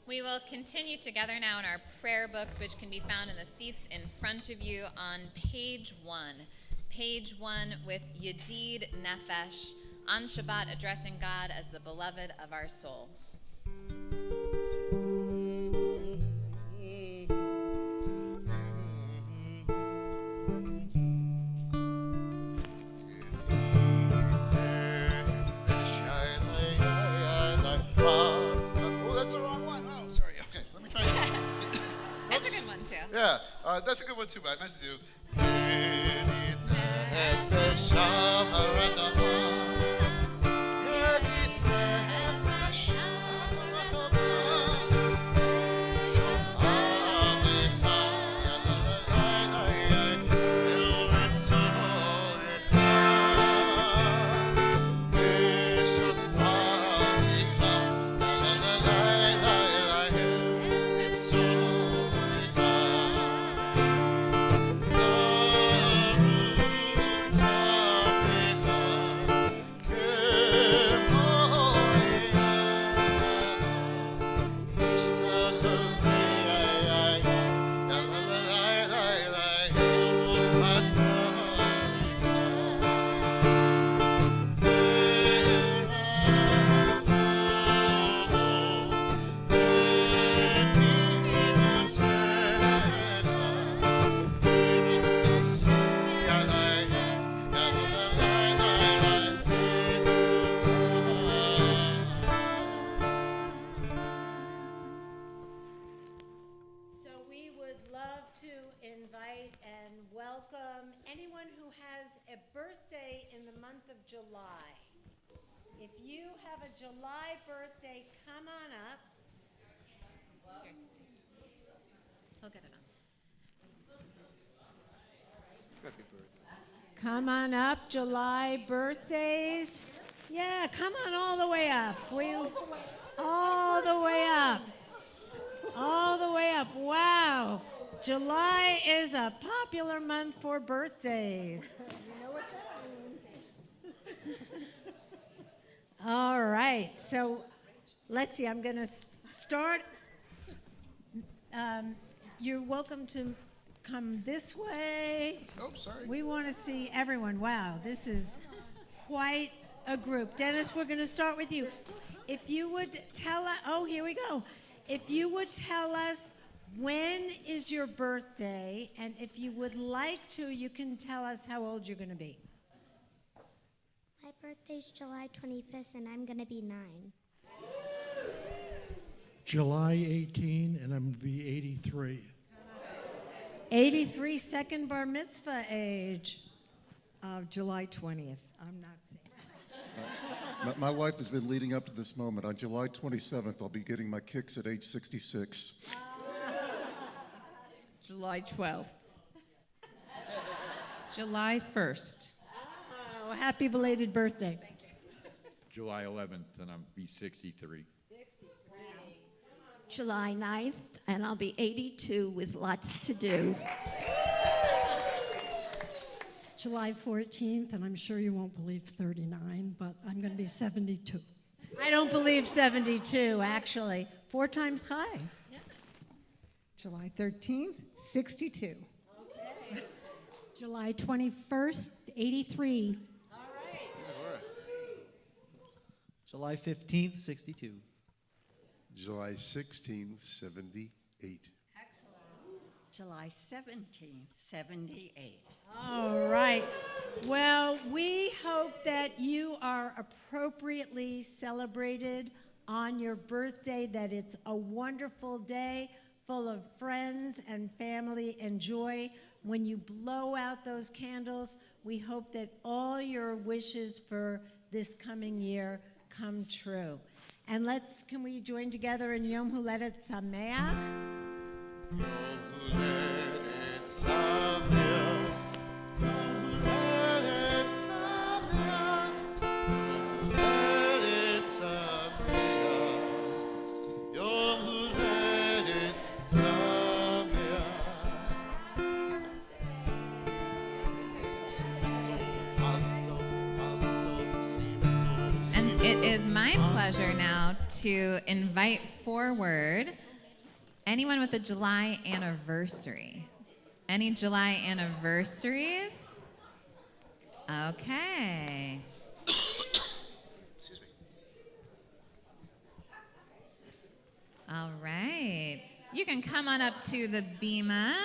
We will continue together now in our prayer books, which can be found in the seats in front of you on page 1. Page 1 with Yedid Nefesh, on Shabbat addressing God as the beloved of our souls. Yeah, that's a good one too, but I meant to do. July. If you have a July birthday, come on up. He'll get it on. Happy birthday. Come on up, July birthdays. Yeah, come on all the way up. All the way up. All the way up. Wow. July is a popular month for birthdays. All right, so let's see, I'm going to start. You're welcome to come this way. Oh, sorry. We want to see everyone. Wow, this is quite a group. Dennis, we're going to start with you. If you would tell us, oh, here we go. If you would tell us when is your birthday, and if you would like to, you can tell us how old you're going to be. My birthday's July 25th, and I'm going to be 9. July 18, and I'm going to be 83. 83, second bar mitzvah age. July 20th. I'm not saying. My life has been leading up to this moment. On July 27th, I'll be getting my kicks at age 66. July 12th. July 1st. Oh, happy belated birthday. July 11th, and I'll be 63. July 9th, and I'll be 82 with lots to do. July 14th, and I'm sure you won't believe 39, but I'm going to be 72. I don't believe 72, actually. 4 times high. July 13th, 62. Okay. July 21st, 83. All right. July 15th, 62. July 16th, 78. July 17th, 78. All right. Well, we hope that you are appropriately celebrated on your birthday, that it's a wonderful day full of friends and family and joy when you blow out those candles, we hope that all your wishes for this coming year come true. And can we join together in Yom Huledet Sameach? Yom Huledet Sameach, Yom Huledet Sameach, Yom Huledet Sameach, Yom Huledet Sameach. And it is my pleasure now to invite forward anyone with a July anniversary. Any July anniversaries? Okay. Excuse me. All right. You can come on up to the bima.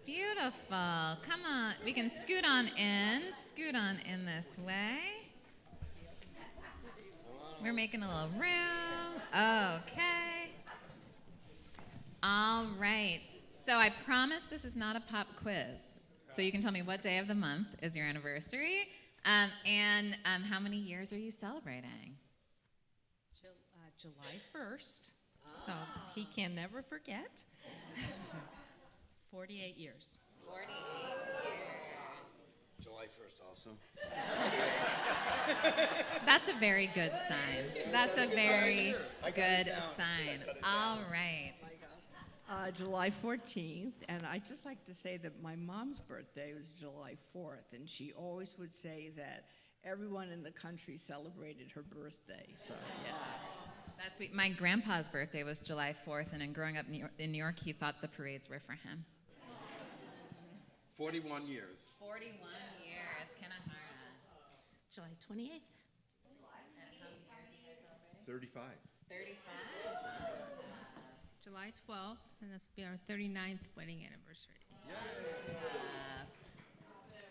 Beautiful. Come on. We can scoot on in this way. We're making a little room. Okay. All right. So I promise this is not a pop quiz. So you can tell me what day of the month is your anniversary, and how many years are you celebrating? July 1st, so he can never forget. 48 years. 48 years. July 1st also. That's a very good sign. That's a very good sign. All right. July 14th, and I'd just like to say that my mom's birthday was July 4th, and she always would say that everyone in the country celebrated her birthday, so yeah. That's sweet. My grandpa's birthday was July 4th, and in growing up in New York, he thought the parades were for him. 41 years. 41 years. Kanahara. July 28th. 35. 35. July 12th, and this will be our 39th wedding anniversary.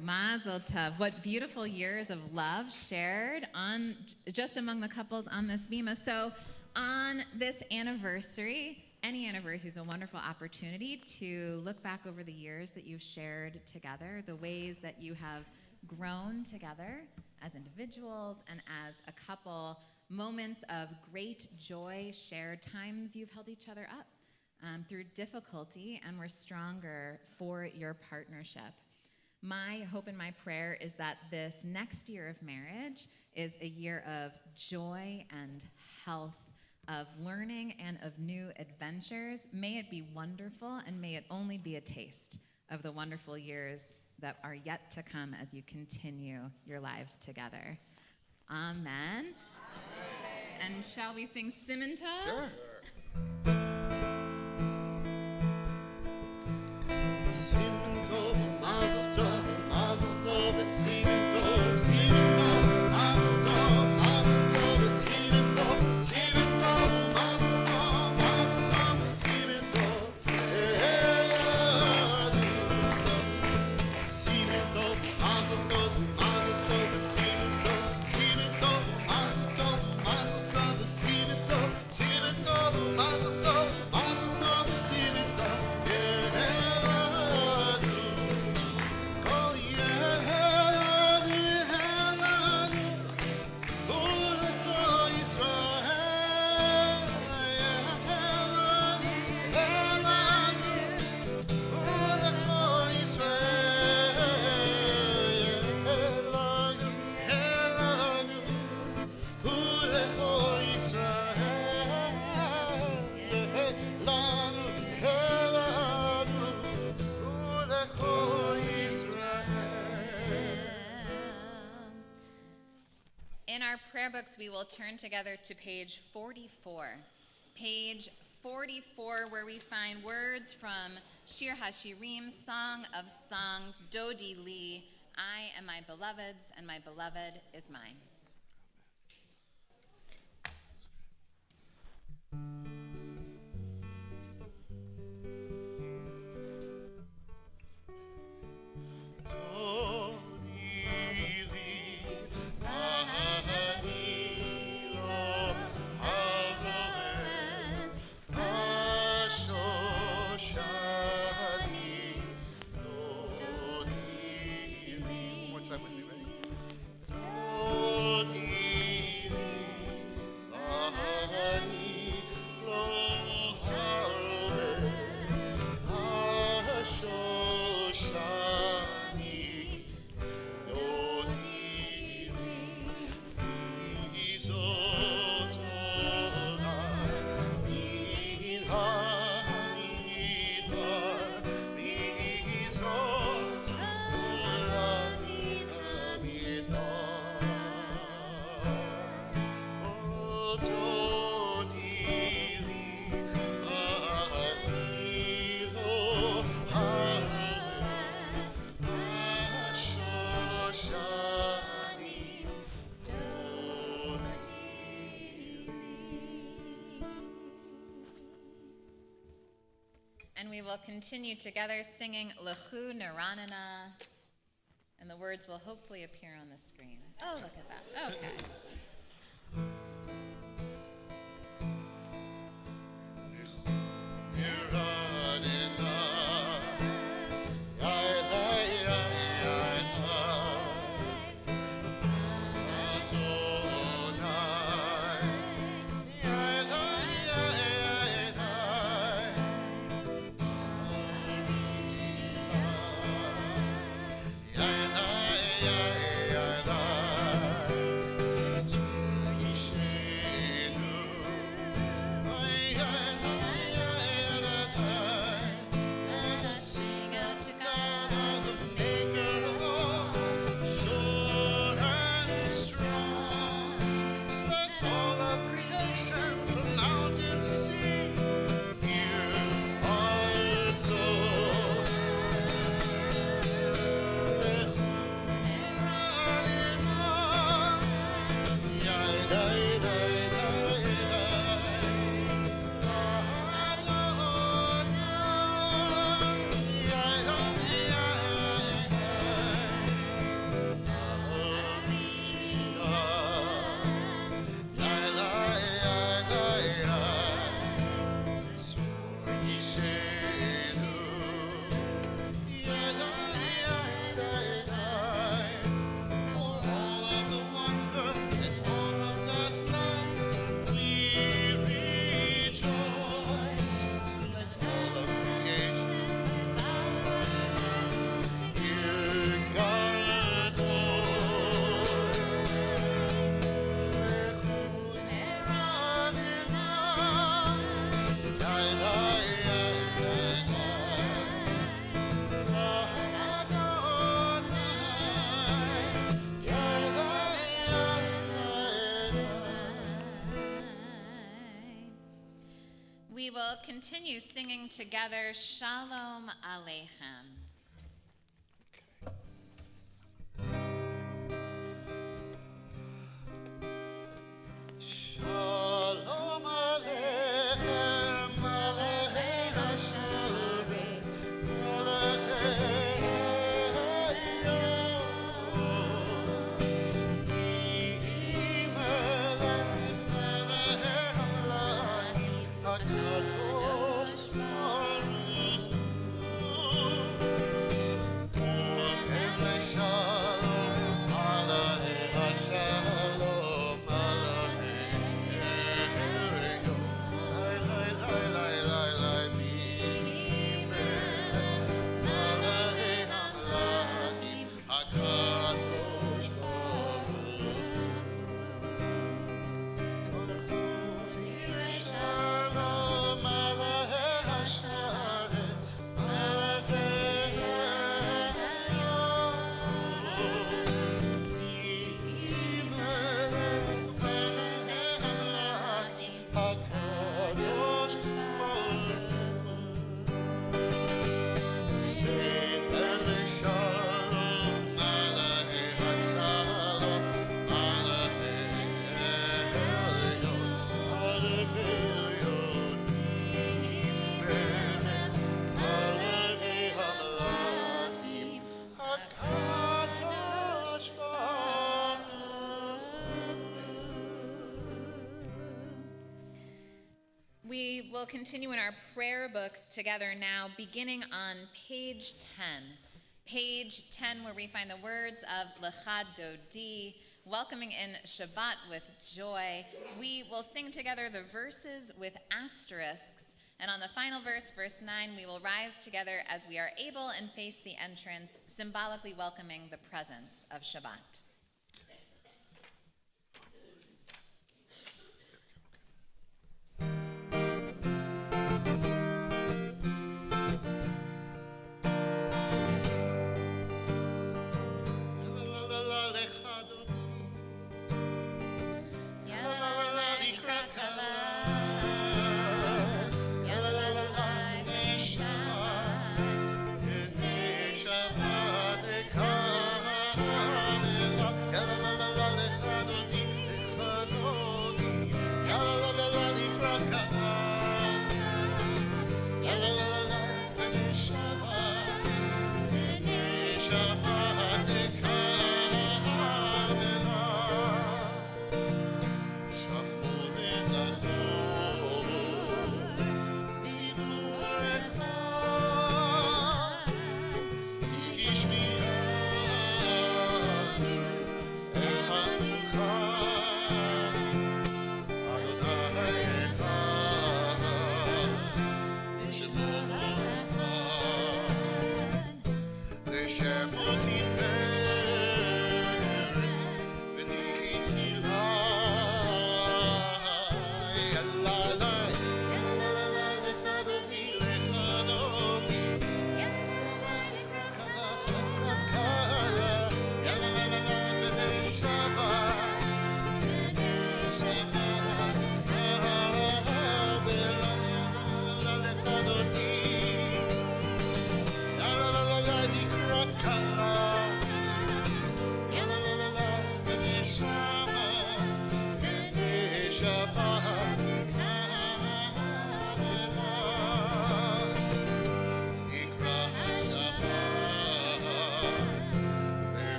Mazel tov. What beautiful years of love shared on just among the couples on this bima. So on this anniversary, any anniversary is a wonderful opportunity to look back over the years that you've shared together, the ways that you have grown together as individuals and as a couple, moments of great joy, shared times you've held each other up through difficulty and were stronger for your partnership. My hope and my prayer is that this next year of marriage is a year of joy and health, of learning and of new adventures. May it be wonderful, and may it only be a taste of the wonderful years that are yet to come as you continue your lives together. Amen. And shall we sing Siman Tov? Sure. In our prayer books, we will turn together to page 44. Page 44, where we find words from Shir HaShirim, Song of Songs, Dodi Li, I am my beloved's, and my beloved is mine. we will continue together singing Lechu Naranana, and the words will hopefully appear on the screen. Oh, look at that. Okay. We will continue singing together Shalom Aleichem. Shalom Aleichem, Aleichem Hashem, Aleichem Yom, Melech Melech HaKadosh Baruch Hu, U'Hem Le'Shalom, Aleichem Hashalom, We will continue in our prayer books together now, beginning on page 10. Page 10, where we find the words of Lechad Dodi, welcoming in Shabbat with joy. We will sing together the verses with asterisks, and on the final verse, verse 9, we will rise together as we are able and face the entrance, symbolically welcoming the presence of Shabbat. Shabbat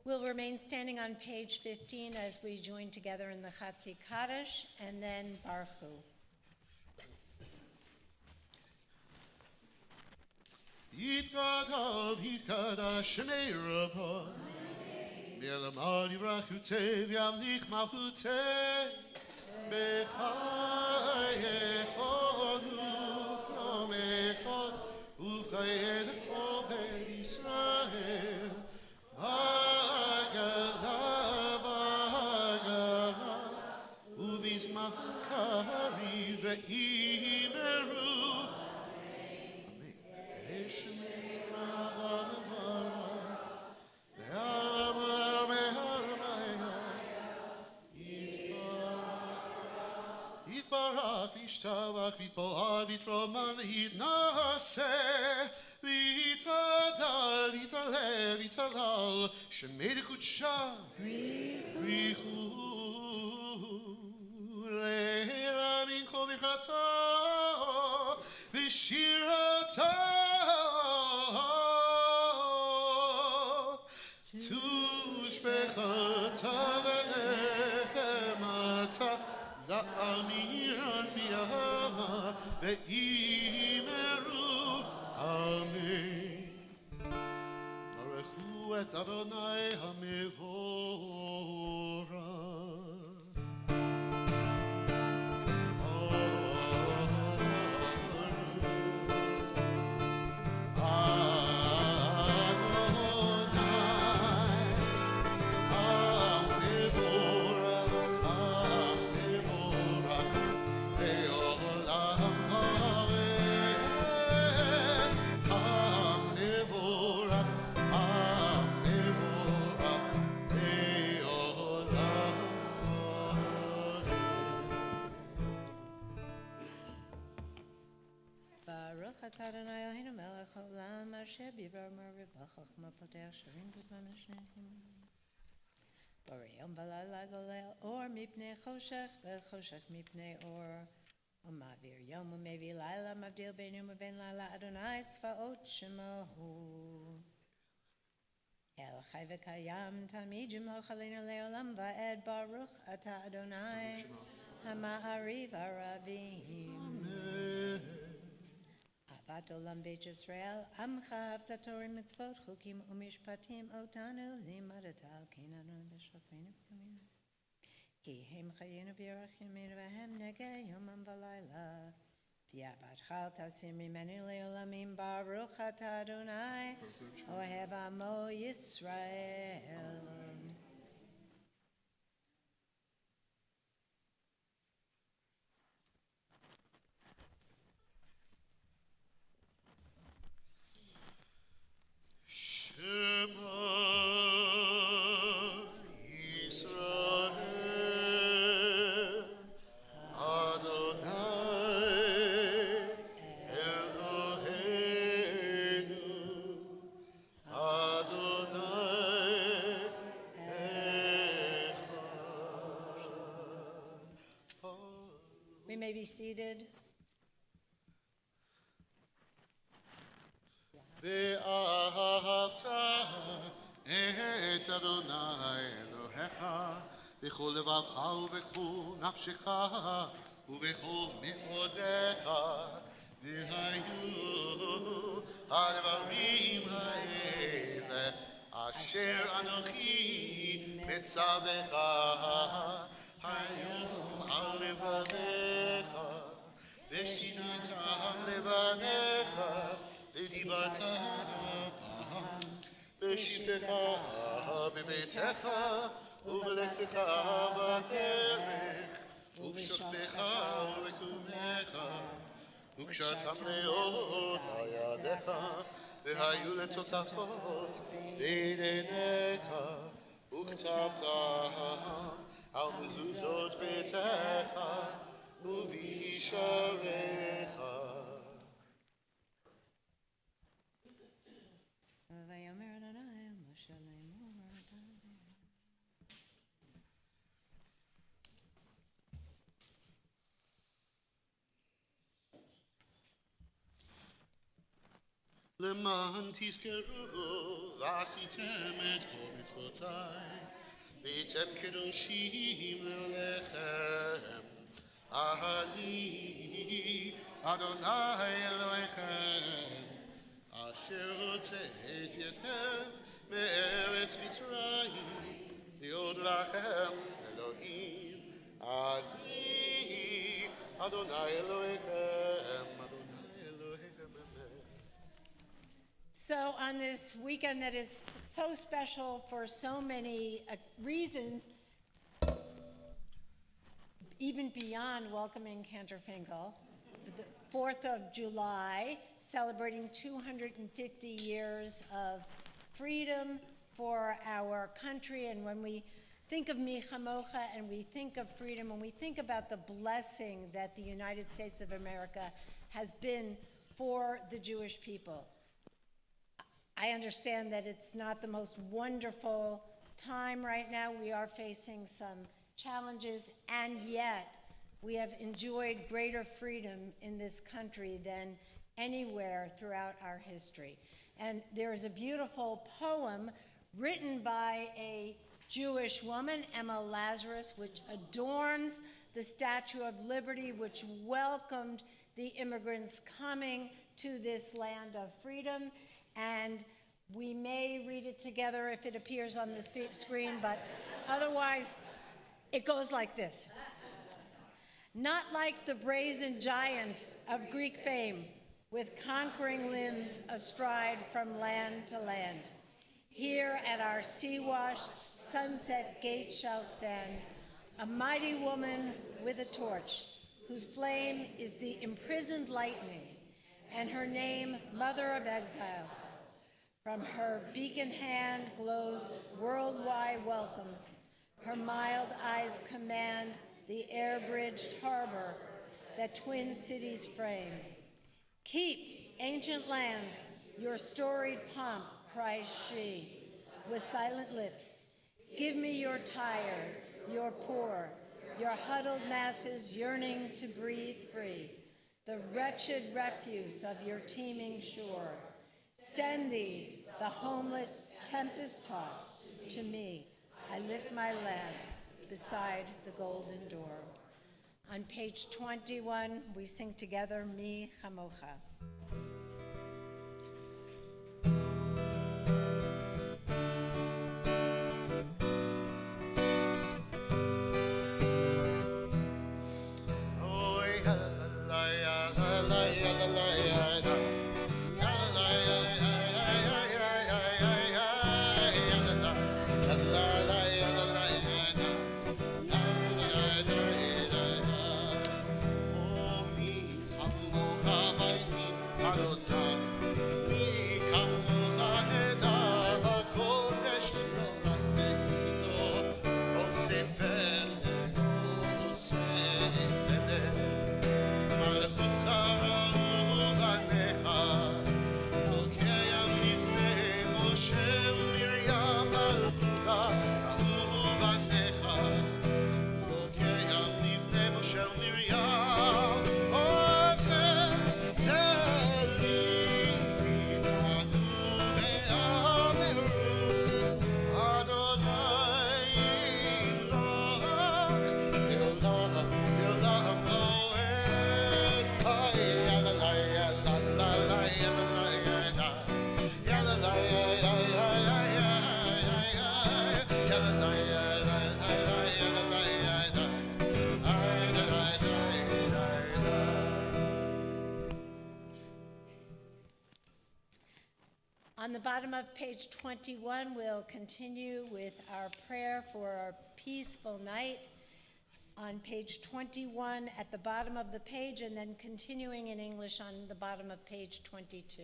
We'll remain standing on page 15 as we join together in the Chatzi Kaddish and then Baruch Hu. Yitkadav, Yitkadash, Shemei Rabba. Mielamal Yivrachu Tev, Yamlich Malchutei. Bechai Echod, Ufrom Echod, Ufchai Echod, Ben Yisrael. Bagada, Bagada, Uvis Makari, Ve'imeru. Yitbarach v'yishtabach v'yitboar v'yitroman v'yitnaseh v'yitadal v'yitaleh v'yitalal shemei d'kudsha v'yichu le'era min kol birchata v'shirata tushbechata ve'echemata Da'amiran biyama ve'imeru amen. Baruchu et Adonai hamevorach. Adonai Eloheinu melech haolam asher bivar merveh b'chachma potech shirim b'dvamashnehim. Boreyom v'layla golel or mipnei choshech v'choshech mipnei or umavir yom umevi layla mavdil bein yom uvein layla Adonai tzvaot shemahu. El chai v'kayam tamid yimloch aleinu le'olam va'ed baruch ata Adonai hama'ariv aravim. Avat olam beit Yisrael, amcha havta Torah mitzvot, chukim umishpatim, otanu limadata kinanu b'shofenu b'kaminu. Ki hem chayenu v'yarach yaminu v'hem negeh yomam v'layla. V'yavat chal tasim mimenu le'olamim baruch ata Adonai, ohev amo Yisrael. We may be seated. ואהבת את אדוני אלוהיך בכל לבבך ובכל נפשך ובכל מאודיך והיו הדברים האלה אשר אנוכי מצווך היום על לבביך ושיננת לבניך דיברת פעם, בשבתך בביתך, ובלכתך בדרך, ובשוכבך ובקומך, וכשתמנעות על ידיך, והיו לטוטפות בידיך, וכתבת על מזוזות ביתך, ובישעריך. למען תזכרו ועשיתם את כל מצוותיי, והייתם קדושים לעולכם. אני אדוני אלוהיכם, אשר הוצאתי אתכם מארץ מצרים, להיות לכם אלוהים. אני אדוני אלוהיכם. So on this weekend that is so special for so many reasons, even beyond welcoming Cantor Finkel, the 4th of July, celebrating 250 years of freedom for our country. And when we think of Mi Chamocha and we think of freedom, when we think about the blessing that the United States of America has been for the Jewish people, I understand that it's not the most wonderful time right now. We are facing some challenges, and yet we have enjoyed greater freedom in this country than anywhere throughout our history. And there is a beautiful poem written by a Jewish woman, Emma Lazarus, which adorns the Statue of Liberty, which welcomed the immigrants coming to this land of freedom. And we may read it together if it appears on the screen, but otherwise, it goes like this. Not like the brazen giant of Greek fame, with conquering limbs astride from land to land. Here at our sea-washed sunset gate shall stand a mighty woman with a torch, whose flame is the imprisoned lightning, and her name, Mother of Exiles. From her beacon hand glows worldwide welcome. Her mild eyes command the air-bridged harbor that twin cities frame. Keep, ancient lands, your storied pomp, cries she, with silent lips. Give me your tired, your poor, your huddled masses yearning to breathe free, the wretched refuse of your teeming shore. Send these, the homeless, tempest-tossed, to me. I lift my lamp beside the golden door. On page 21, we sing together, Mi Chamocha. On the bottom of page 21, we'll continue with our prayer for our peaceful night. On page 21 at the bottom of the page, and then continuing in English on the bottom of page 22.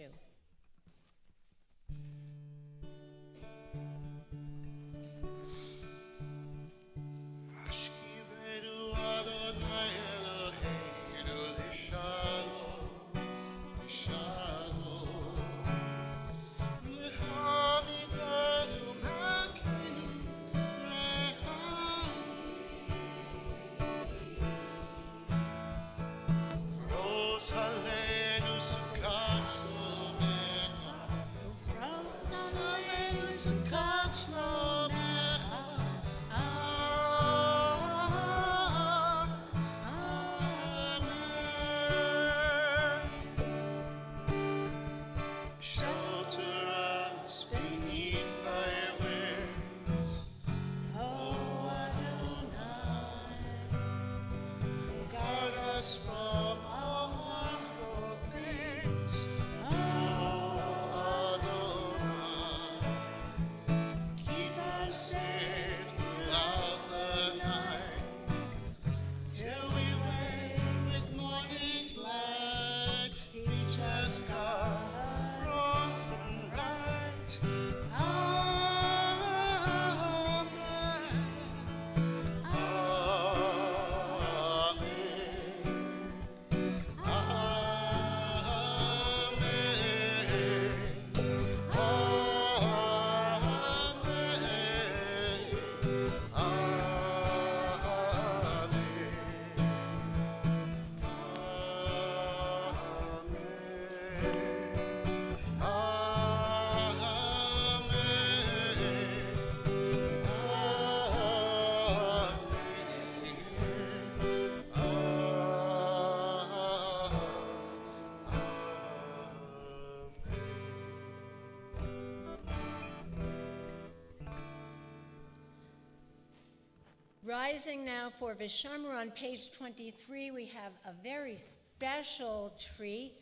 Rising now for Vishamru on page 23, we have a very special treat.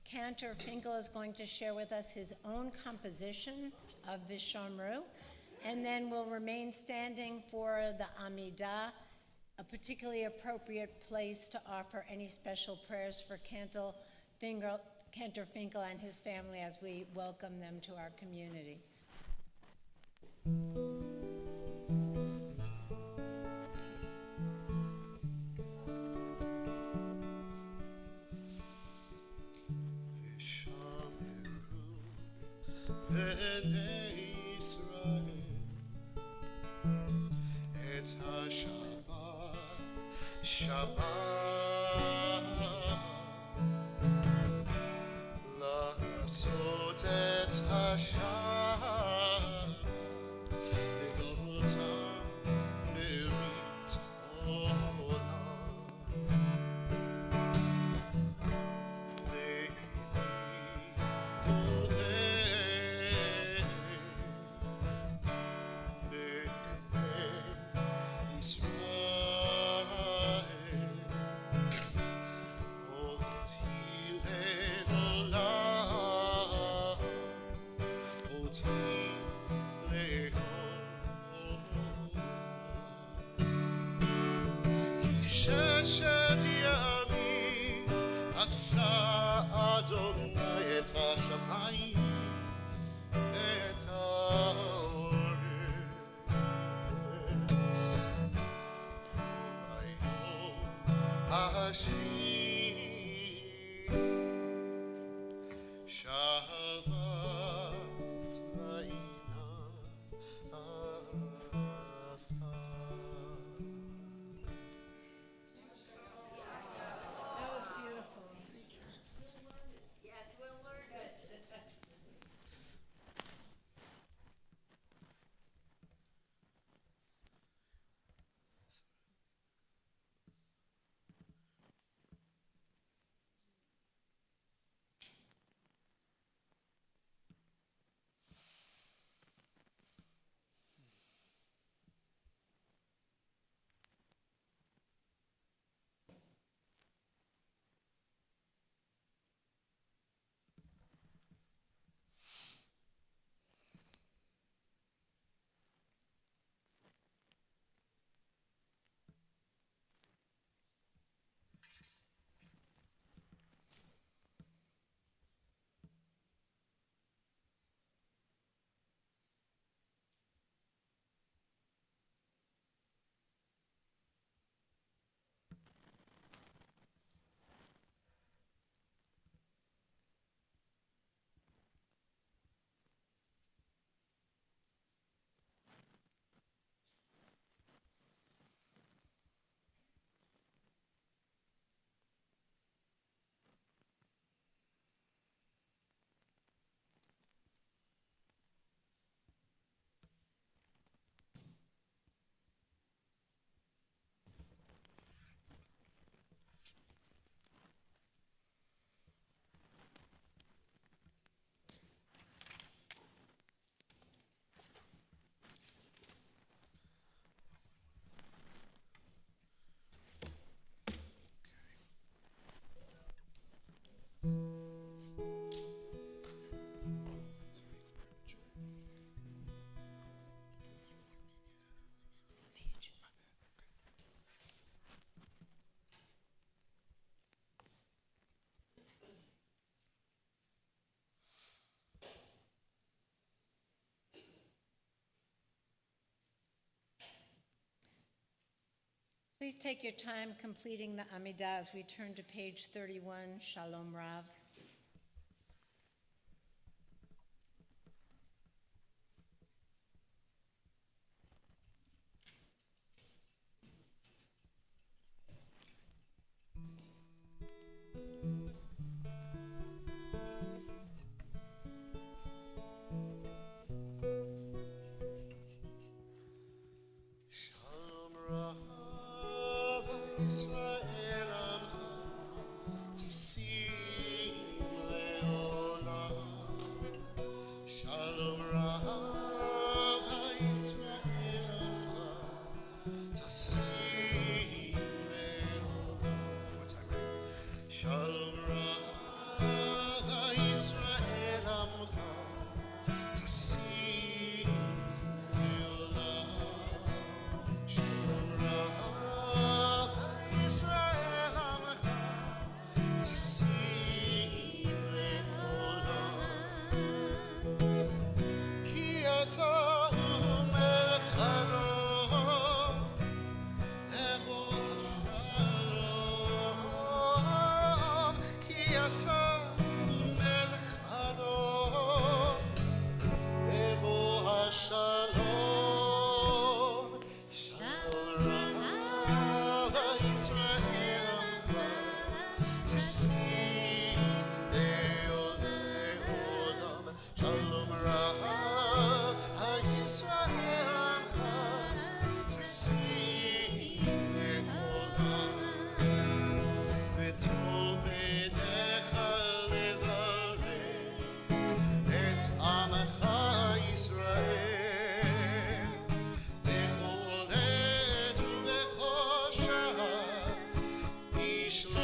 Cantor Finkel is going to share with us his own composition of Vishamru, and then we'll remain standing for the Amidah, a particularly appropriate place to offer any special prayers for Cantor Finkel and his family as we welcome them to our community. B'nei Yisrael et Shabbat לעשות את השבת לגאותם ברית עולם. Please take your time completing the Amidah as we turn to page 31, Shalom Rav. Shalom Rav Yisrael Amcha Tisim Leolam. Shalom Rav Yisrael Amcha Tisim Leolam. Shalom Rav Yisrael Amcha Tisim Leolam. Shalom Rav Yisrael Amcha Tisim Leolam. Ki ata melech Adon, Echo Shalom. Ki ata melech Adon, Echo Shalom. Shalom Rav Yisrael Amcha Tisim Leolam. Shalom Rav Yisrael Amcha Tisim Leolam. V'tov b'necha levarech et Amcha Yisrael bechol עת ובכל שעה בשלומך.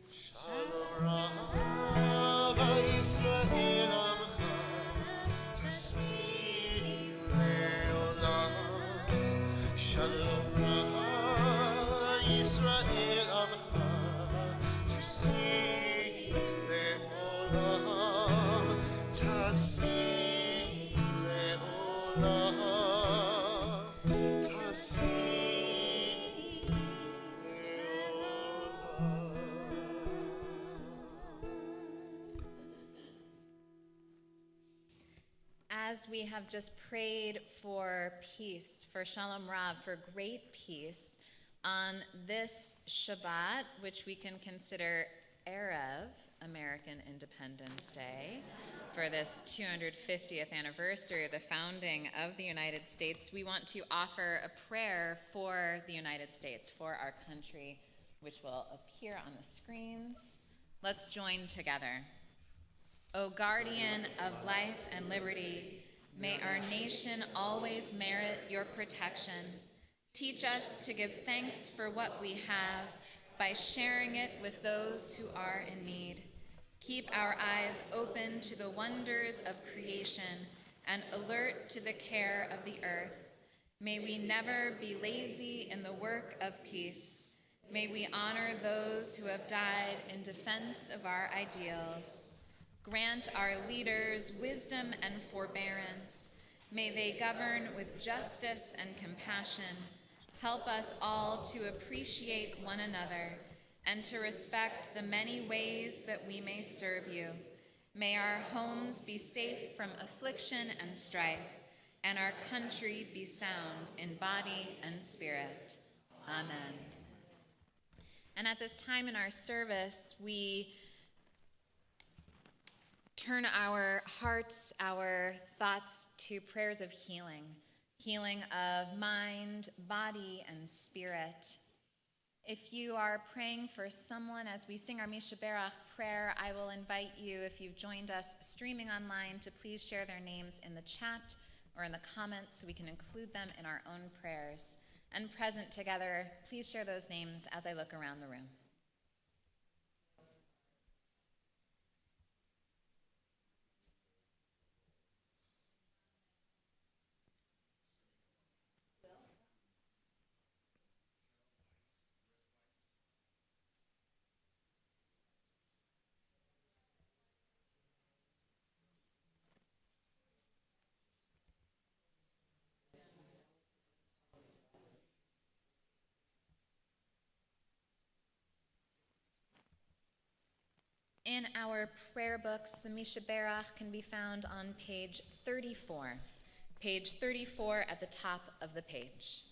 Shalom Rav Yisrael Amcha Tisim Leolam. Shalom Rav Yisrael Amcha Tisim Leolam. Tisim Leolam. Tisim Leolam. As we have just prayed for peace, for Shalom Rav, for great peace, on this Shabbat, which we can consider Erev, American Independence Day, for this 250th anniversary of the founding of the United States, we want to offer a prayer for the United States, for our country, which will appear on the screens. Let's join together. O guardian of life and liberty, may our nation always merit your protection. Teach us to give thanks for what we have by sharing it with those who are in need. Keep our eyes open to the wonders of creation and alert to the care of the earth. May we never be lazy in the work of peace. May we honor those who have died in defense of our ideals. Grant our leaders wisdom and forbearance. May they govern with justice and compassion. Help us all to appreciate one another and to respect the many ways that we may serve you. May our homes be safe from affliction and strife, and our country be sound in body and spirit. Amen. And at this time in our service, we turn our hearts, our thoughts to prayers of healing, healing of mind, body, and spirit. If you are praying for someone as we sing our Misha Berach prayer, I will invite you, if you've joined us streaming online, to please share their names in the chat or in the comments so we can include them in our own prayers. And present together, please share those names as I look around the room. In our prayer books, the Mishaberach can be found on page 34. Page 34 at the top of the page.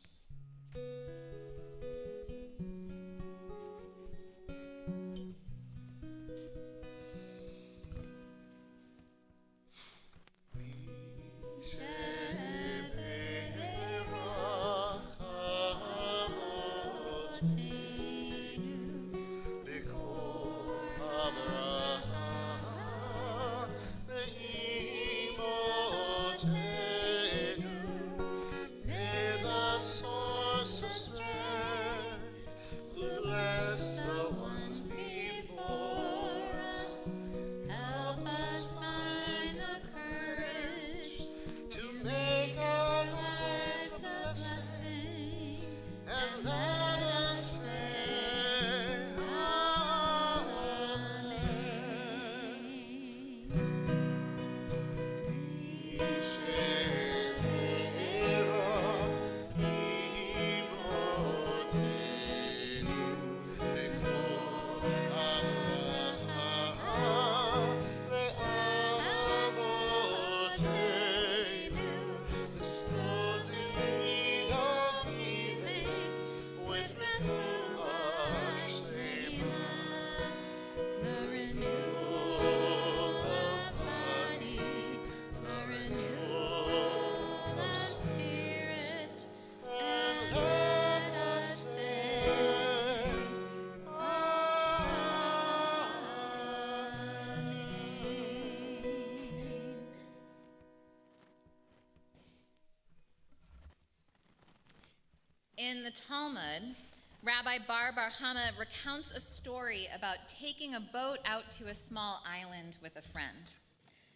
In the Talmud, Rabbi Bar Hama recounts a story about taking a boat out to a small island with a friend.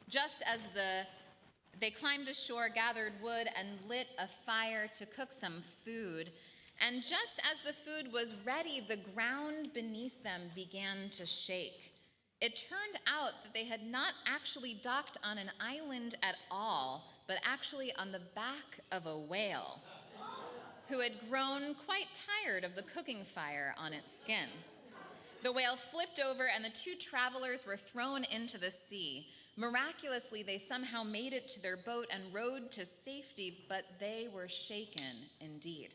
Just as they climbed ashore, gathered wood, and lit a fire to cook some food, and just as the food was ready, the ground beneath them began to shake. It turned out that they had not actually docked on an island at all, but actually on the back of a whale, who had grown quite tired of the cooking fire on its skin. The whale flipped over and the two travelers were thrown into the sea. Miraculously, they somehow made it to their boat and rowed to safety, but they were shaken indeed.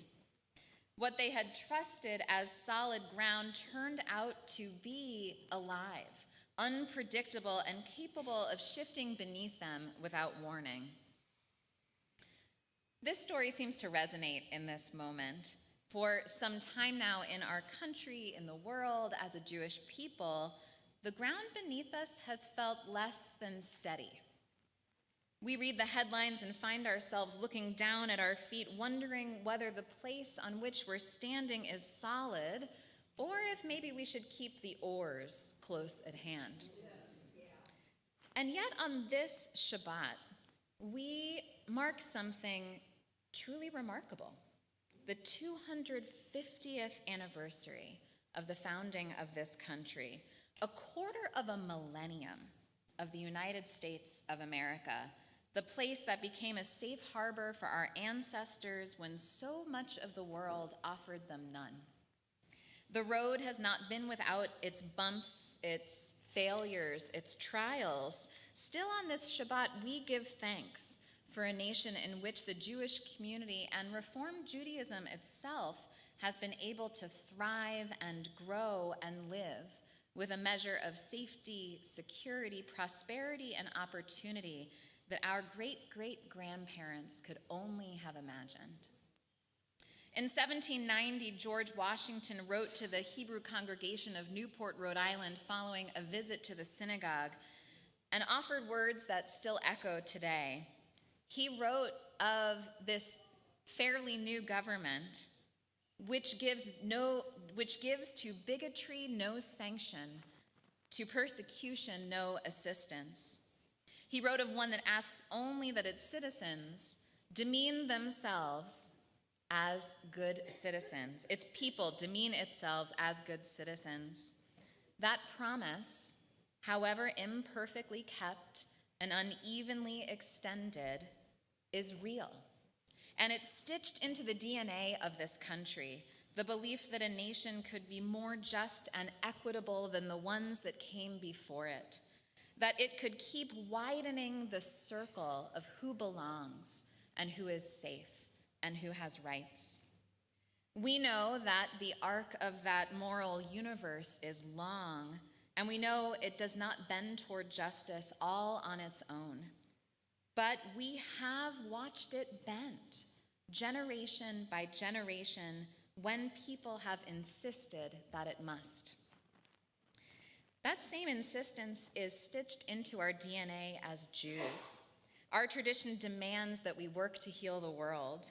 What they had trusted as solid ground turned out to be alive, unpredictable, and capable of shifting beneath them without warning. This story seems to resonate in this moment. For some time now in our country, in the world, as a Jewish people, the ground beneath us has felt less than steady. We read the headlines and find ourselves looking down at our feet, wondering whether the place on which we're standing is solid, or if maybe we should keep the oars close at hand. And yet on this Shabbat, we mark something truly remarkable: the 250th anniversary of the founding of this country, a quarter of a millennium of the United States of America, the place that became a safe harbor for our ancestors when so much of the world offered them none. The road has not been without its bumps, its failures, its trials. Still on this Shabbat, we give thanks for a nation in which the Jewish community and Reform Judaism itself has been able to thrive and grow and live with a measure of safety, security, prosperity, and opportunity that our great-great-grandparents could only have imagined. In 1790, George Washington wrote to the Hebrew congregation of Newport, Rhode Island, following a visit to the synagogue, and offered words that still echo today. He wrote of this fairly new government, which gives to bigotry no sanction, to persecution no assistance. He wrote of one that asks only that its citizens demean themselves as good citizens. Its people demean itself as good citizens. That promise, however imperfectly kept and unevenly extended, is real. And it's stitched into the DNA of this country. the belief that a nation could be more just and equitable than the ones that came before it, that it could keep widening the circle of who belongs and who is safe and who has rights. We know that the arc of that moral universe is long, and we know it does not bend toward justice all on its own. But we have watched it bend, generation by generation, when people have insisted that it must. That same insistence is stitched into our DNA as Jews. Our tradition demands that we work to heal the world.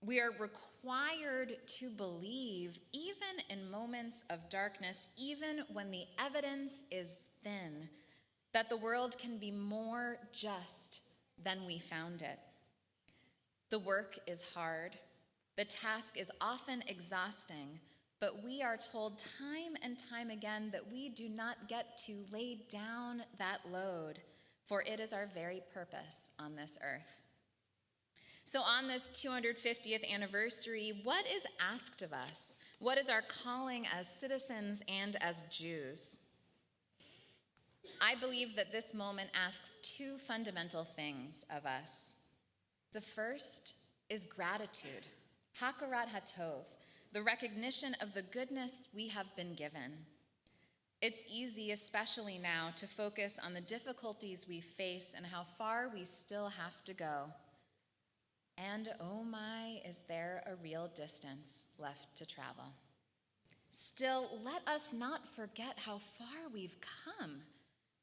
We are required to believe, even in moments of darkness, even when the evidence is thin, that the world can be more just than we found it. The work is hard. The task is often exhausting, but we are told time and time again that we do not get to lay down that load, for it is our very purpose on this earth. So on this 250th anniversary, what is asked of us? What is our calling as citizens and as Jews? I believe that this moment asks two fundamental things of us. The first is gratitude, hakarat hatov, the recognition of the goodness we have been given. It's easy, especially now, to focus on the difficulties we face and how far we still have to go. And oh my, is there a real distance left to travel. Still, let us not forget how far we've come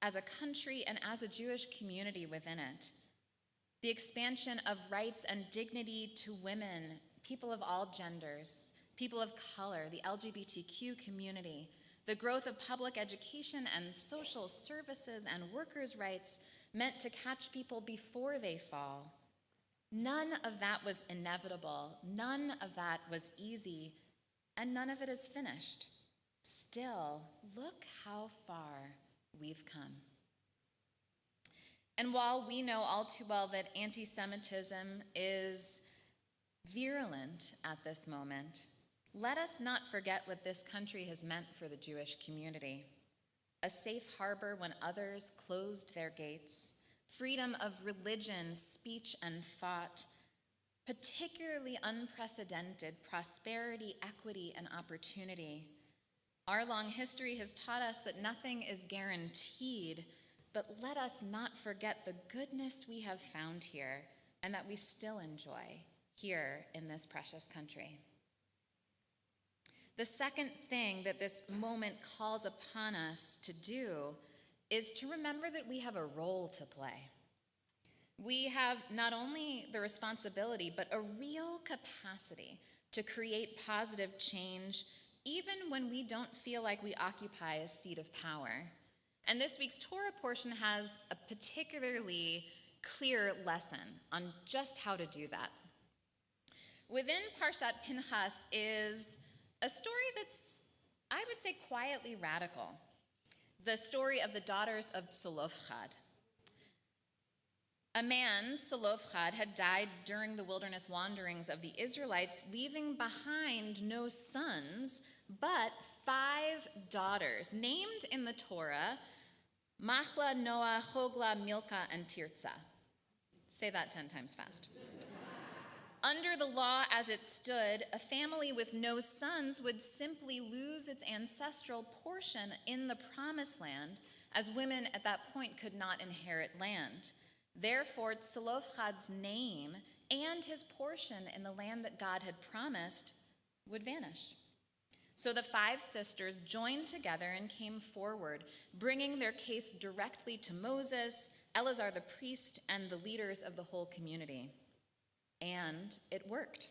as a country and as a Jewish community within it. The expansion of rights and dignity to women, people of all genders, people of color, the LGBTQ community, the growth of public education and social services and workers' rights meant to catch people before they fall. None of that was inevitable, none of that was easy, and none of it is finished. Still, look how far we've come. And while we know all too well that anti-Semitism is virulent at this moment, let us not forget what this country has meant for the Jewish community. A safe harbor when others closed their gates, freedom of religion, speech, and thought, particularly unprecedented prosperity, equity, and opportunity. Our long history has taught us that nothing is guaranteed, but let us not forget the goodness we have found here and that we still enjoy here in this precious country. The second thing that this moment calls upon us to do is to remember that we have a role to play. We have not only the responsibility, but a real capacity to create positive change, even when we don't feel like we occupy a seat of power. And this week's Torah portion has a particularly clear lesson on just how to do that. Within Parshat Pinchas is a story that's, I would say, quietly radical. The story of the daughters of Tzolofchad. A man, Tzolofchad, had died during the wilderness wanderings of the Israelites, leaving behind no sons, but 5 daughters, named in the Torah, Machla, Noah, Chogla, Milka, and Tirzah. Say that 10 times fast. Under the law as it stood, a family with no sons would simply lose its ancestral portion in the promised land, as women at that point could not inherit land. Therefore, Tzolofchad's name and his portion in the land that God had promised would vanish. So the 5 sisters joined together and came forward, bringing their case directly to Moses, Eleazar the priest, and the leaders of the whole community. And it worked.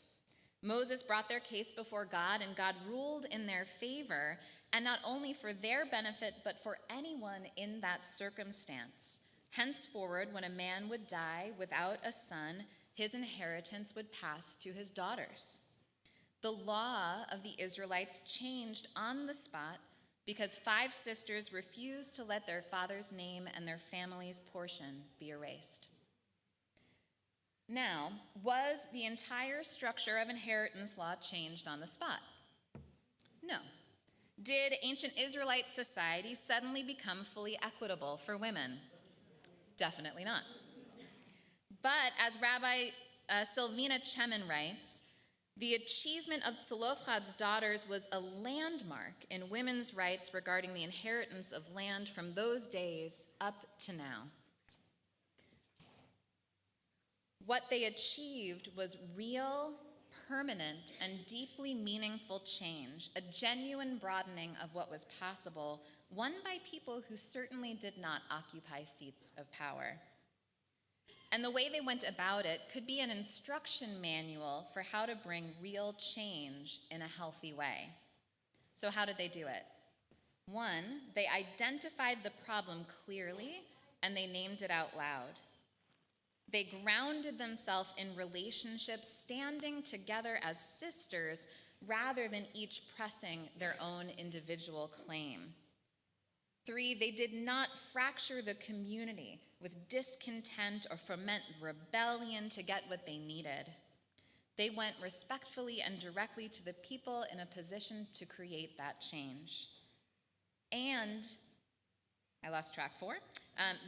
Moses brought their case before God, and God ruled in their favor, and not only for their benefit, but for anyone in that circumstance. Henceforward, when a man would die without a son, his inheritance would pass to his daughters. The law of the Israelites changed on the spot because 5 sisters refused to let their father's name and their family's portion be erased. Now, was the entire structure of inheritance law changed on the spot? No. Did ancient Israelite society suddenly become fully equitable for women? Definitely not. But as Rabbi Silvina Chemin writes, the achievement of Tzlofchad's daughters was a landmark in women's rights regarding the inheritance of land from those days up to now. What they achieved was real, permanent, and deeply meaningful change, a genuine broadening of what was possible, won by people who certainly did not occupy seats of power. And the way they went about it could be an instruction manual for how to bring real change in a healthy way. So how did they do it? One, they identified the problem clearly and they named it out loud. They grounded themselves in relationships, standing together as sisters rather than each pressing their own individual claim. Three, they did not fracture the community with discontent or foment rebellion to get what they needed. They went respectfully and directly to the people in a position to create that change. And I lost track 4.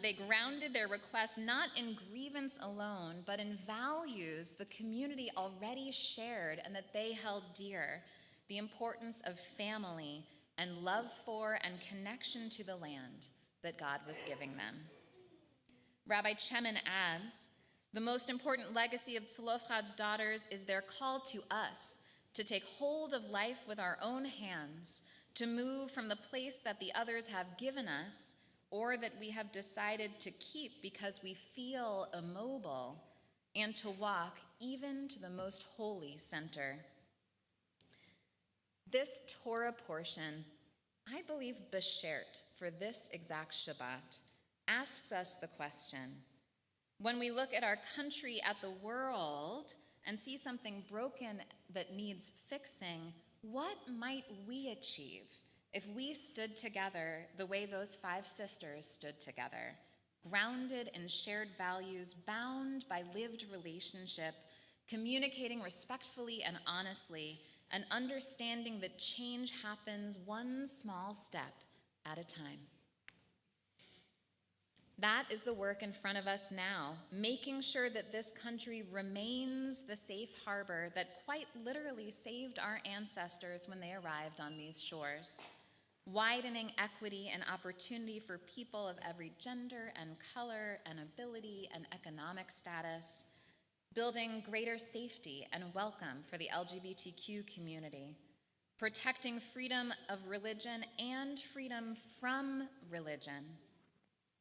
They grounded their request not in grievance alone, but in values the community already shared and that they held dear: the importance of family and love for and connection to the land that God was giving them. Rabbi Chemin adds, the most important legacy of Tzlofchad's daughters is their call to us to take hold of life with our own hands, to move from the place that the others have given us or that we have decided to keep because we feel immobile, and to walk even to the most holy center. This Torah portion, I believe beshert for this exact Shabbat, asks us the question, when we look at our country, at the world, and see something broken that needs fixing, what might we achieve if we stood together the way those 5 sisters stood together, grounded in shared values, bound by lived relationship, communicating respectfully and honestly, and understanding that change happens one small step at a time? That is the work in front of us now, making sure that this country remains the safe harbor that quite literally saved our ancestors when they arrived on these shores, widening equity and opportunity for people of every gender and color and ability and economic status, building greater safety and welcome for the LGBTQ community, protecting freedom of religion and freedom from religion,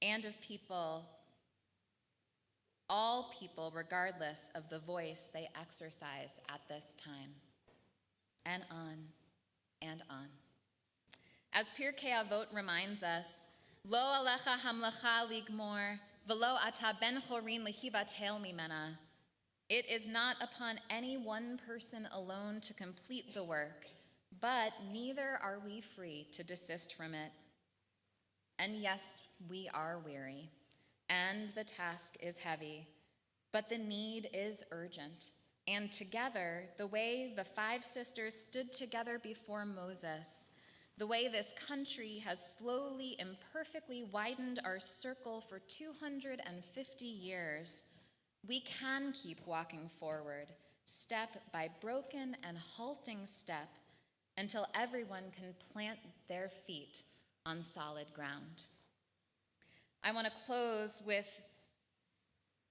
and of people, all people, regardless of the voice they exercise at this time, and on and on. As Pirkei Avot reminds us, Lo alecha hamlacha ligmor, velo ata ben chorin lehibatel mimena. It is not upon any one person alone to complete the work, but neither are we free to desist from it. And yes, we are weary, and the task is heavy, but the need is urgent. And together, the way the 5 sisters stood together before Moses, the way this country has slowly, imperfectly widened our circle for 250 years, we can keep walking forward, step by broken and halting step, until everyone can plant their feet on solid ground. I want to close with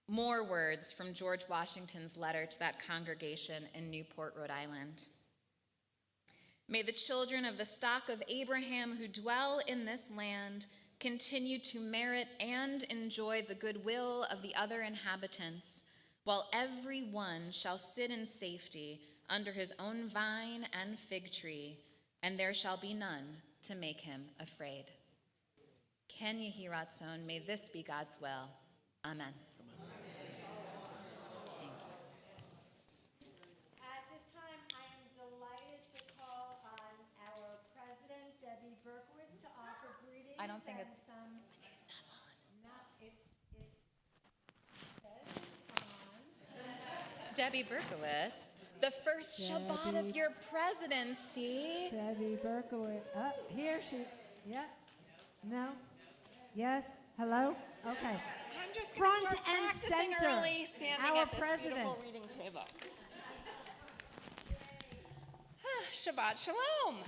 more words from George Washington's letter to that congregation in Newport, Rhode Island. May the children of the stock of Abraham who dwell in this land continue to merit and enjoy the goodwill of the other inhabitants, while every one shall sit in safety under his own vine and fig tree, and there shall be none to make him afraid. Ken Yehi Ratzon, may this be God's will. Amen. At this time, I am delighted to call on our president, Debbie Berkowitz, to offer greetings. I don't think and it's- some. It's not on. No, it's says it's on. Debbie Berkowitz, the first Shabbat of your presidency. Debbie Berkowitz. Here she. Yeah. No. Yes. Hello. Okay. I'm just going to Front start and practicing center. early, standing Our at this president. beautiful reading table. Shabbat Shalom.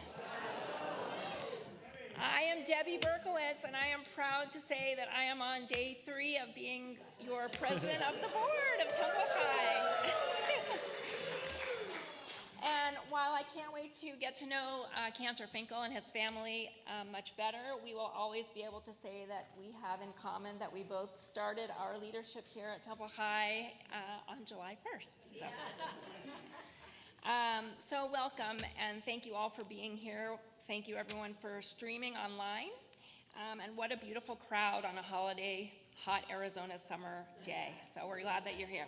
I am Debbie Berkowitz, and I am proud to say that I am on day 3 of being your president of the board of Temple Chai. And while I can't wait to get to know Cantor Finkel and his family much better, we will always be able to say that we have in common that we both started our leadership here at Temple Chai on July 1st. So welcome, and thank you all for being here. Thank you everyone for streaming online. And what a beautiful crowd on a holiday, hot Arizona summer day. So we're glad that you're here.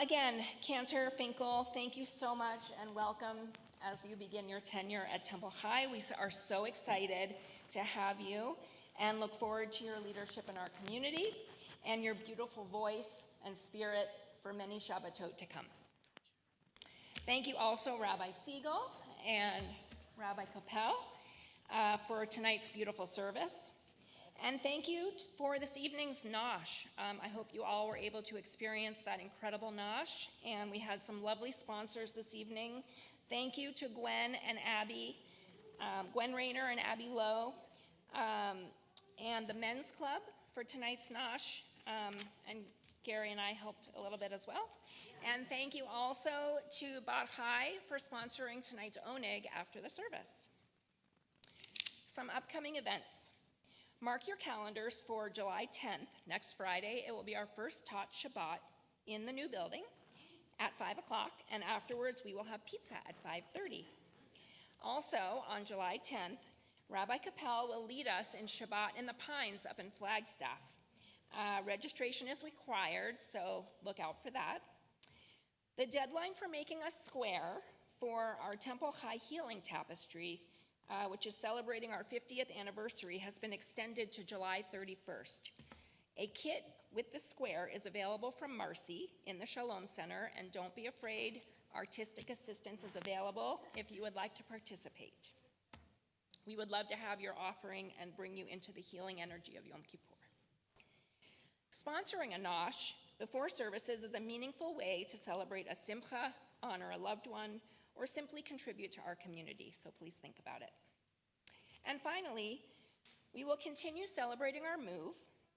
Again, Cantor Finkel, thank you so much and welcome as you begin your tenure at Temple Chai. We are so excited to have you and look forward to your leadership in our community and your beautiful voice and spirit for many Shabbatot to come. Thank you also, Rabbi Siegel and Rabbi Koppel, for tonight's beautiful service. And thank you for this evening's nosh. I hope you all were able to experience that incredible nosh. And we had some lovely sponsors this evening. Thank you to Gwen and Abby, Gwen Rayner and Abby Lowe, and the Men's Club for tonight's nosh. And Gary and I helped a little bit as well. And thank you also to Bat Chai for sponsoring tonight's Oneg after the service. Some upcoming events. Mark your calendars for July 10th, next Friday. It will be our first Tot Shabbat in the new building at 5 o'clock, and afterwards we will have pizza at 5:30. Also, on July 10th, Rabbi Koppel will lead us in Shabbat in the Pines up in Flagstaff. Registration is required, so look out for that. The deadline for making a square for our Temple Chai Healing Tapestry, which is celebrating our 50th anniversary, has been extended to July 31st. A kit with the square is available from Marcy in the Shalom Center, and don't be afraid, artistic assistance is available if you would like to participate. We would love to have your offering and bring you into the healing energy of Yom Kippur. Sponsoring a nosh before services is a meaningful way to celebrate a simcha, honor a loved one, or simply contribute to our community, so please think about it. And finally, we will continue celebrating our move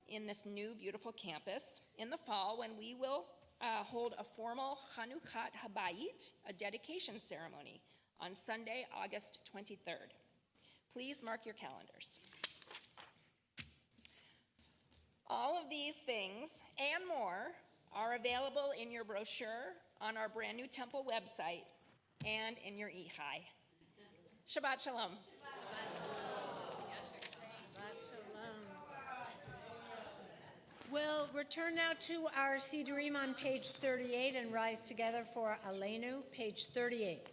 in this new beautiful campus in the fall when we will hold a formal Chanukat Habayit, a dedication ceremony, on Sunday, August 23rd. Please mark your calendars. All of these things and more are available in your brochure on our brand new temple website and in your e-chai. Shabbat Shalom. We'll return now to our Sidurim on page 38 and rise together for Aleinu, page 38.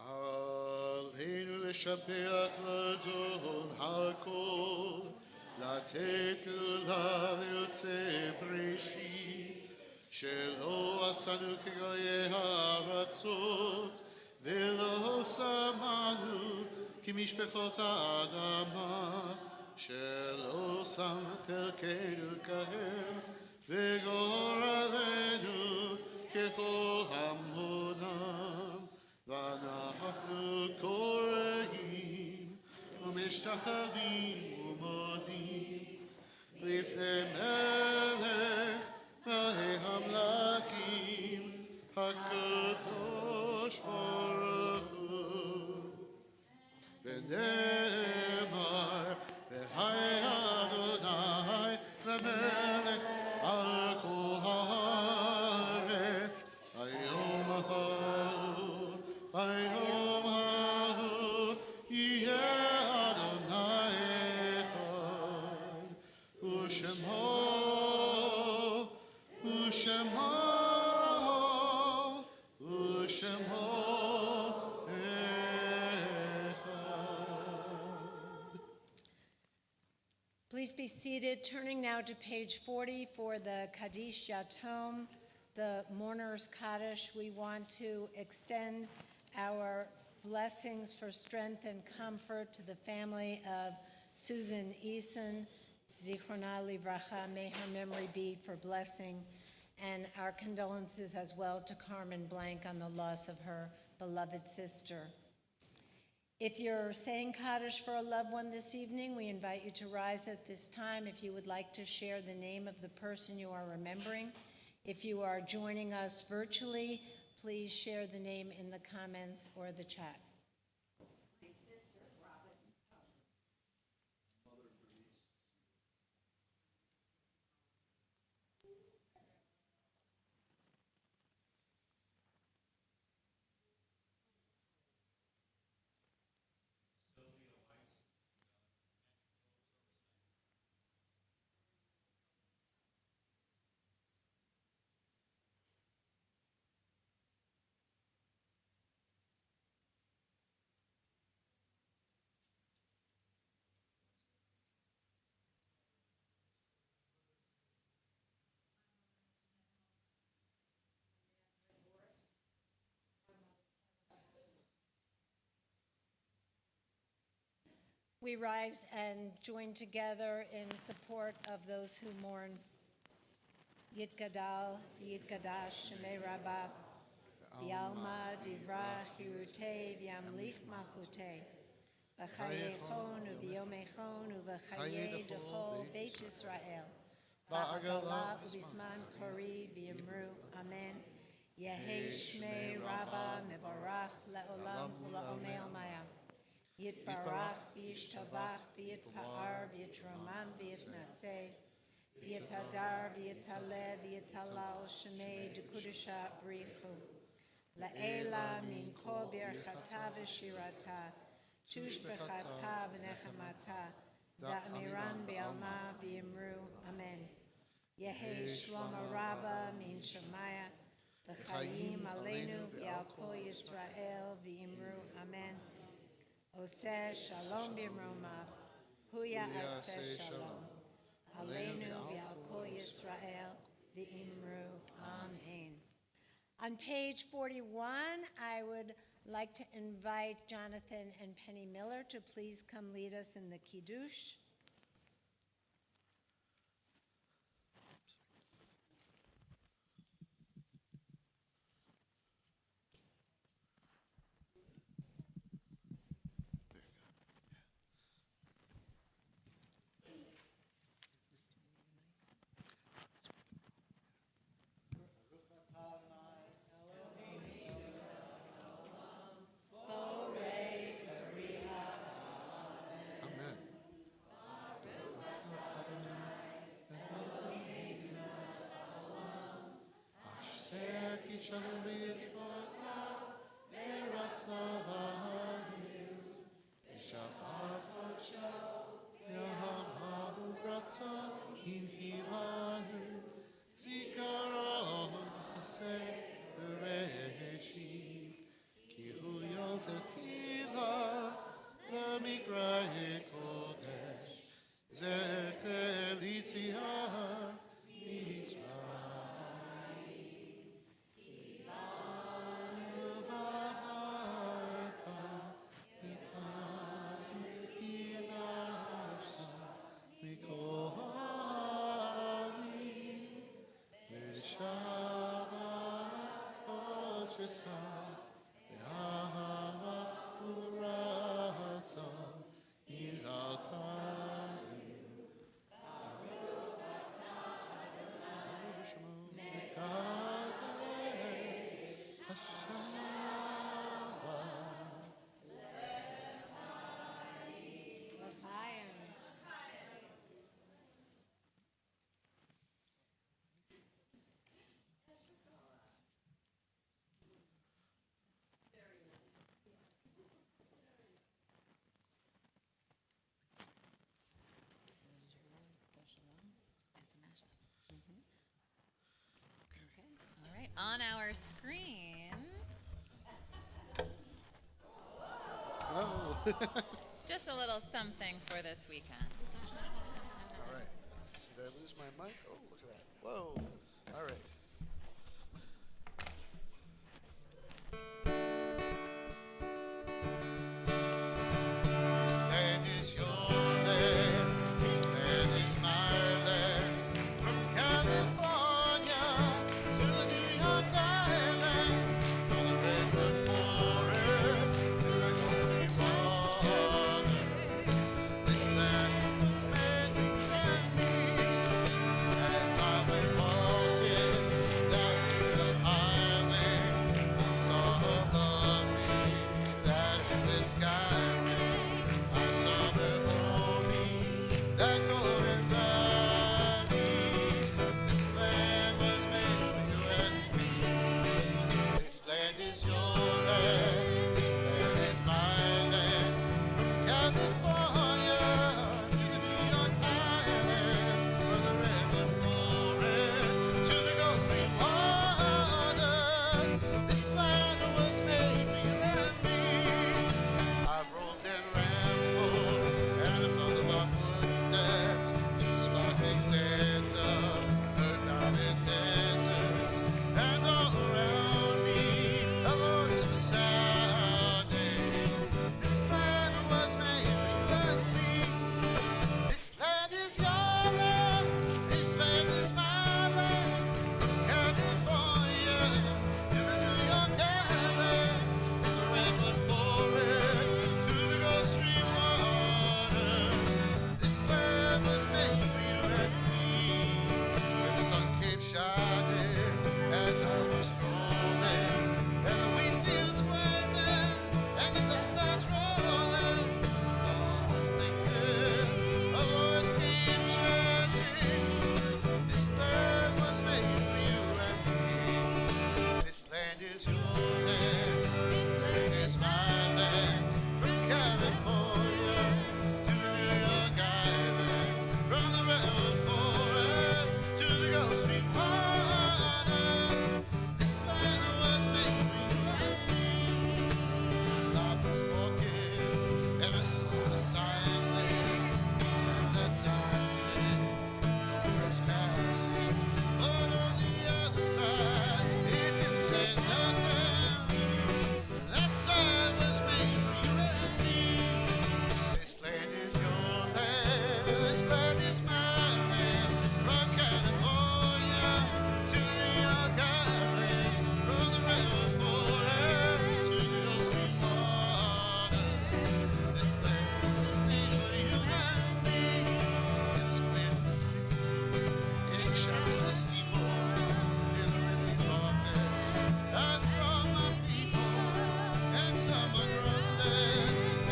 עלינו לשבח לדון הכל, לתת גאולה ליוצא בראשית, שלא עשנו כגויי הארצות, ולא שמנו כמשפחות האדמה, שלא שם חלקנו כהם, וגורלנו ככל המונם. ואנחנו קוראים ומשתחווים ומודים לפני מלך מלכי המלכים הקדוש ברוך הוא. ונאמר והי אדוני למלך על כל הארץ היום ההוא היום ההוא יהיה אדוני Please be seated. Turning now to page 40 for the Kaddish Yatom, the Mourner's Kaddish. We want to extend our blessings for strength and comfort to the family of Susan Eason, Zichrona Livracha. May her memory be for blessing. And our condolences as well to Carmen Blank on the loss of her beloved sister. If you're saying Kaddish for a loved one this evening, we invite you to rise at this time if you would like to share the name of the person you are remembering. If you are joining us virtually, please share the name in the comments or the chat. We rise and join together in support of those who mourn. Yitgadal, Yitgadash, Shemei Rabbah, Bialma, Divrach, Hirutei, Vyamlich Machutei, B'chayechon, U'biyomechon, U'v'chayei Dechol, Beit Yisrael, Ba'agala, U'bizman Kori, V'yimru, Amen. Yehei Shmei Rabbah, Mevarach, Le'olam, U'la'omei Almayam. Yitbarach, v'yishtabach, v'yitpa'ar, v'yitramam, v'yitnaseh, v'yitadar, v'yitaleh, v'yitalal, shemei, d'kudusha, brichu. La'ela, min kol birchata v'shirata, tush b'chata v'nechamata, da'amiran b'alma v'yimru, amen. Yehei shlomo rabba, min shemaya, v'chayim aleinu v'al kol Yisrael, v'yimru, amen. Oseh shalom b'mromav, huya aseh shalom. Aleinu v'al kol Yisrael v'imru, amen. On page 41, I would like to invite Jonathan and Penny Miller to please come lead us in the Kiddush. On our screens, just a little something for this weekend. Did I lose my mic? Oh, look at that. Whoa. All right. This land is your land. This land is my land. From California to the New York Island, from the redwood forest to the Gulf Stream water. This land was made for me. As I went walking down the highway, I saw above me that endless skyway. I saw before me that golden valley. This land was made for you and me. This land is your land. This land is my land. From California to the New York Islands, from the redwood forest to the Gulf Stream waters. This land was made for you and me. I've roamed and rambled, and I followed my footsteps. Just like big sands of forgotten deserts, and all around me a voice was sounding. This land was made for you and me. This land is your land. This land is my land. From California to the New York Island, from the redwood forest to the Gulf Stream water. This land was made for you and me. When the sun came shining as I was strolling, and the wheat fields waving, and the dust clouds rolling, the fog was lifted, a voice came chanting. This land was made for you and me. This land is your land. This land is my land. From California to the New York Islands, from the redwood forest to the Gulf Stream waters. This land was made for you and me. I was walking and I saw a sign there, and that sign said, "No trespassing." But on the other side, it didn't say nothing. That sign was made for you and me. This land is your land. This land is my land. From California to the New York Islands, from the redwood forest to the Gulf Stream waters. This land was made for you and me. In the squares of the city, in the shadow of the steeple, near the relief office, I saw my people, and some are grumbling,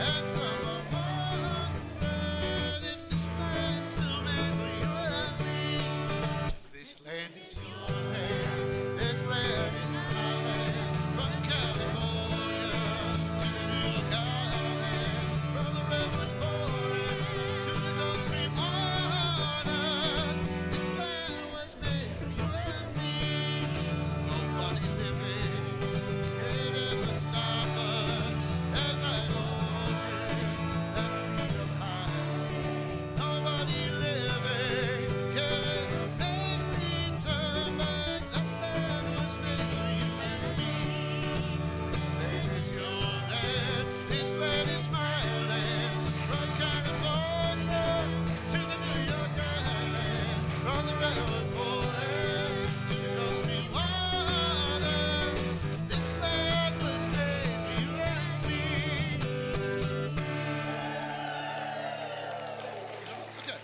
and some are wondering if this land's still made for you and me. This land is your land. This land is my land. From California to the New York Islands, from the redwood forest to the Gulf Stream waters. This land was made for you and me. Nobody living could ever stop us as I walked that freedom highway. Nobody living could ever make me turn back. That land was made for you and me. This land is your land. This land is my land. From California to the New York Islands, from the redwood forest to the Gulf Stream waters. This land was made for you and me. Okay.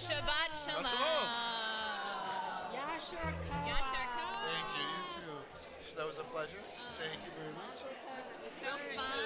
Shabbat shalom. Yashar Yashar Kov. Thank you. You too. That was a pleasure. Thank you very much. So fun.